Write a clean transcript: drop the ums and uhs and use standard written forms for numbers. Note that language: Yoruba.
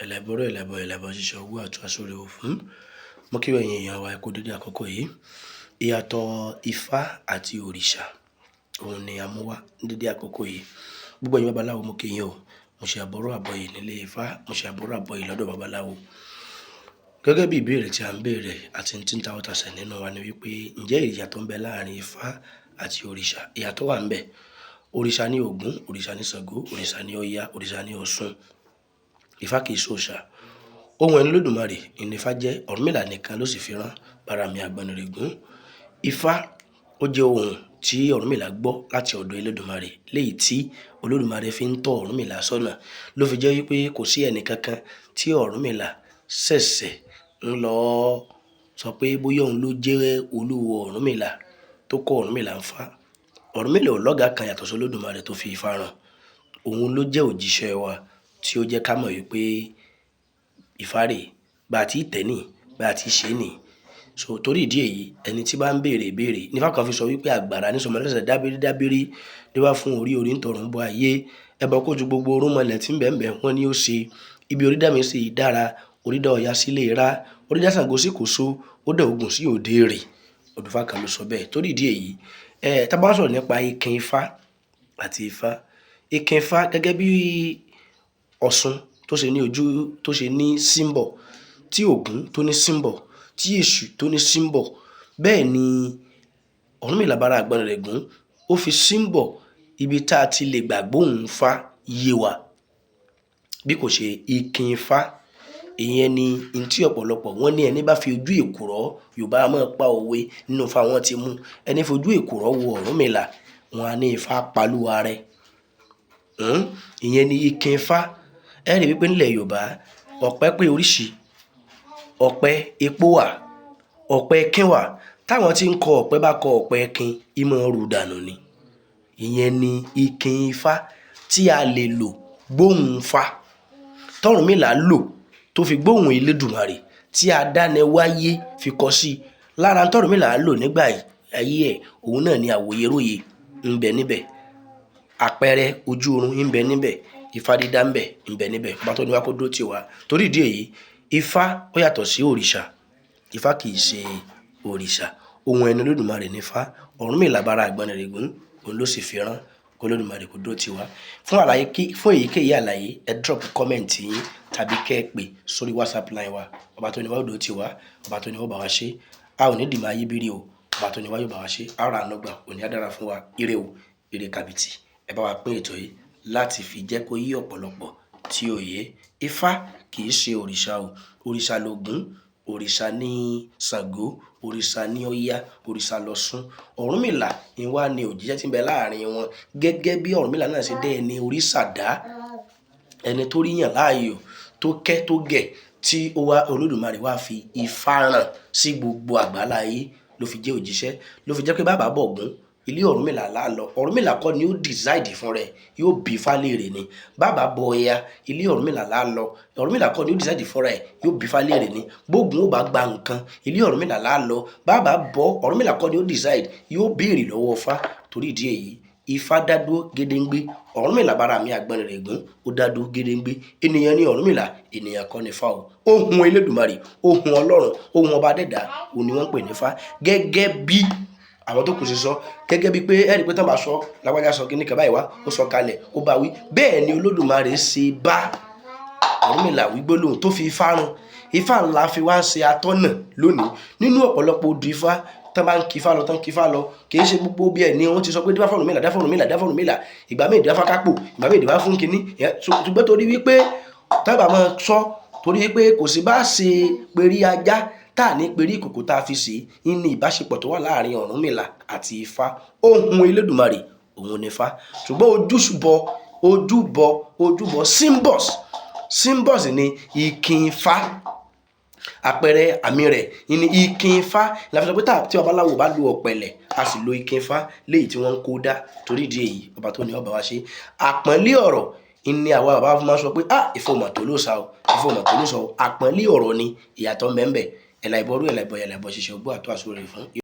ẹlẹ́bọ̀rọ̀ ẹlẹ́bọ̀ ṣíṣe owó àti aṣọ́rẹ́ òfin. Mo kí ẹ̀yin èèyàn wa kú dédé àkókò yìí. Ìyàtọ̀ Ifá àti òrìṣà òun ni a mú wá ní dédé àkókò yìí. Gbogbo ẹ̀yin babaláwo mo kí yín o. Mo ṣe àbọ̀rọ̀ àbọ̀yè nílé Ifá, mo ṣe àbọ̀rọ̀ àbọ̀yè lọ́dọ̀ babaláwo. Gẹ́gẹ́ bí ìbéèrè tí a ń béèrè àti tí ń ta ọ̀tàṣẹ̀ nínú wa ni wípé ǹjẹ́ ìyàtọ̀ ń bẹ láàrin Ifá àti òrìṣà? Ìyàtọ̀ wà ń bẹ. Òrìṣà ni Ògún, òrìṣà ni Ṣàngó, òrìṣà ni Ọya, òrìṣà ni Ọ̀ṣun. Ifá kì í ṣòòṣà. Ohun ẹni Olódùmarè ni Ifá jẹ́, Ọ̀rúnmìlà nìkan ló sì fi rán Báràmì Àgbọnnìrègún. Ifá ó jẹ́ ohun tí Ọ̀rúnmìlà gbọ́ láti ọ̀dọ̀ Olódùmarè, léyìí tí Olódùmarè fi ń tọ́ Ọ̀rúnmìlà sọ́nà. Ló fi jẹ́ wípé kò sí ẹnì kankan tí Ọ̀rúnmìlà ṣẹ̀ṣẹ̀ ń lọ sọ pé bóyá òun ló jẹ́ olúwo Ọ̀rúnmìlà tó kọ́ Ọ̀rúnmìlà ń fá. Ọ̀rúnmìlà ò lọ́gàá kan yàtọ̀ sí Olódùmarè tó fi Ifá rán. Òun ló jẹ́ òjíṣẹ́ wa tí ó jẹ́ ká mọ̀ wípé Ifá rè bá ti tẹ̀ ní, bá ti ṣe ní. So torí ìdí èyí, ẹni tí bá ń béèrè ìbéèrè ní Ifá kan fi sọ wípé àgbàrá ní sọmọ lẹ́sẹ̀ dábírí dábírí ló wá fún orí ń tọrùn bọ ayé. Ẹbọ kó ju gbogbo orúnmọlẹ̀ tí ń bẹ̀ẹ̀ wọ́n ní ó ṣe. Ibi orí dá mi sí dára, orí dá Ọya sílé ra, orí dá Ṣàngó sí kòso, ó dá Ògún sí òde rè. Odùfá kan ló sọ bẹ́ẹ̀. Torí ìdí èyí, tá bá sọ̀rọ̀ nípa ikin Ifá àti Ifá. Ikin Ifá gẹ́gẹ́ bí Ọ̀ṣun tó ṣe ní ojú, tó ṣe ní símbọ̀, tí Ògún tó ní símbọ̀, tí Èṣù tó ní símbọ̀, bẹ́ẹ̀ ni Ọ̀rúnmìlà Báràmì Àgbọnnìrègún ó fi símbọ̀ ibi tá a ti lè gbàgbọ́ òun Fá yé wa. Bí kò ṣe ikin Ifá, ìyẹn ni n tí ọ̀pọ̀lọpọ̀ wọ́n ní ẹni bá fi ojú èkùrọ́, Yorùbá máa pa òwe nínú Ifá wọn ti mú. Ẹni fojú èkùrọ́ wo Ọ̀rúnmìlà, wọn á ní Ifá palúwa rẹ̀. Ìyẹn ni ikin Ifá. Ẹ rí wípé nílẹ̀ Yorùbá, ọ̀pẹ pé oríṣi, ọ̀pẹ epo wà, ọ̀pẹ ẹ̀kín wà. Táwọn tí ń kọ ọ̀pẹ bá kọ ọ̀pẹ ẹ̀kín, ìmọ̀ rù dànù ni. Ìyẹn ni ikin Ifá tí a lè lò gbóhùn Fá. T'Ọ̀rúnmìlà lò tó fi gbóhùn Elédùmarè tí adániwáyé fi kọ sí. Lára t'Ọ̀rúnmìlà lò nígbà ayé ẹ̀, òun náà ni àwòyéróye ń bẹ níbẹ̀. Àpẹẹrẹ ojú oorun ń bẹ níbẹ̀. Ifá dídá ń bẹ níbẹ̀. Ọba tó ní wá kó dúró tì wá. Torí ìdí èyí, Ifá ó yàtọ̀ sí òrìṣà. Ifá kì í ṣe òrìṣà. Ohun ẹni Olódùmarè ní Ifá. Ọ̀rúnmìlà Báràmì Àgbọnnìrègún òun ló sì fi rán kó Olódùmarè kó dúró tì wá. Fún èyíkéyìí àlàyé, ẹ drop comment yín tàbí kẹ́ ẹ pè sórí WhatsApp line wa. Ọba tó ní wá ó dúró tì wá. Ọba tó ní wá ó bá wa ṣe. A ò ní dì máa yí bírí o. Ọba tó ní wá yóò bá wa ṣe. A ra àánú gbà, òní á dára fún wa. Ire o, ire kàbìtì. Ẹ bá wa pín ètò yìí láti fi jẹ́ kó yé ọ̀pọ̀lọpọ̀ tí ó yé. Ifá kì í ṣe òrìṣà o. Òrìṣà l'Ògún, òrìṣà ní Ṣàngó, òrìṣà ní Ọya, òrìṣà l'Ọ̀ṣun. Ọ̀rúnmìlà ìwá ni òjíṣẹ́ tí ń bẹ láàrin wọn. Gẹ́gẹ́ bí Ọ̀rúnmìlà náà ṣe dé ẹni òrìṣà dá, ẹni tó rí yàn láàyò, tó kẹ́ tó gẹ̀, tí Olódùmarè wá fi Ifá rán sí gbogbo àgbáláyé ló fi jẹ́ òjíṣẹ́. Ló fi jẹ́ pé bàbá bọ̀gún, ilé Ọ̀rúnmìlà là lọ. Ọ̀rúnmìlà kọ́ ni ó decide fún rẹ̀, yóò bí Ifá léèrè ni. Bàbá bọ Ọya, ilé Ọ̀rúnmìlà là lọ. Ọ̀rúnmìlà kọ́ ni ó decide fún rẹ̀, yóò bí Ifá léèrè ni. Bógun ó bá gba nǹkan, ilé Ọ̀rúnmìlà là lọ. Bàbá bọ Ọ̀rúnmìlà kọ́ ni ó decide, yóò béèrè lọ́wọ́ Ifá. Torí ìdí èyí, Ifá dádúró gédéǹgbé. Ọ̀rúnmìlà Báràmì Àgbọnnìrègún ó dádúró gédéǹgbé. Ènìyàn ni Ọ̀rúnmìlà, ènìyàn kọ́ ni Ifá o. Ohun Elédùmarè, ohun Ọlọ́run, ohun ọba dẹ́dà, òun ni wọ́n ń pè ní Ifá. Gẹ́gẹ́ bí àwọn tó kù sí sọ, gẹ́gẹ́ bí pé ẹ̀rí pé tán bá sọ lágbájá sọ kíní kan báyìí wá, ó sọ kalẹ̀, ó bá wí. Bẹ́ẹ̀ ni Olódùmarè ṣe bá Ọ̀rúnmìlà wí gbólóhùn tó fi Ifá rán. Ifá ńlá fi wá ń ṣe atọ́nà lónìí. Nínú ọ̀pọ̀lọpọ̀ odù Ifá, tán bá ń kí Ifá lọ, tán kí Ifá lọ, kì í ṣe gbogbo bí ẹ̀ ni wọ́n ti sọ pé dífá fún Ọ̀rúnmìlà, dífá fún Ọ̀rúnmìlà, dífá fún Ọ̀rúnmìlà. Ìgbà míì dífá kápò, ìgbà míì dífá fún kíní. Ṣùgbọ́n torí wípé tábà máa sọ, torí wípé kò sí bá ṣe perí ajá tá ní perí ìkòkò tá a fi ṣe, ní ìbáṣepọ̀ tó wà láàrin Ọ̀rúnmìlà àti Ifá. Ohun Elédùmarè òun ni Ifá. Ṣùgbọ́n ojúbọ symbols ni ikin Ifá. Àpẹẹrẹ àmì rẹ̀ ní ikin Ifá. La fi sọ pé tí babaláwo bá lo ọ̀pẹ̀lẹ̀, a sì lo ikin Ifá léyìí tí wọ́n ń kó dá. Torí ìdí èyí, ọba tó ní ọba wa ṣe. Àpọ́nlé ọ̀rọ̀ ni àwa bàbá máa sọ pé Ifá ò mà tó lóòṣà o, Ifá ò mà tó lóòṣà o. Àpọ́nlé ọ̀rọ̀ ni ìyàtọ̀ ń bẹ. Ẹlẹ́bọ̀rú ẹlẹ́bọ̀ ṣíṣe ògbó àtọ́ àsúrẹ́ fún.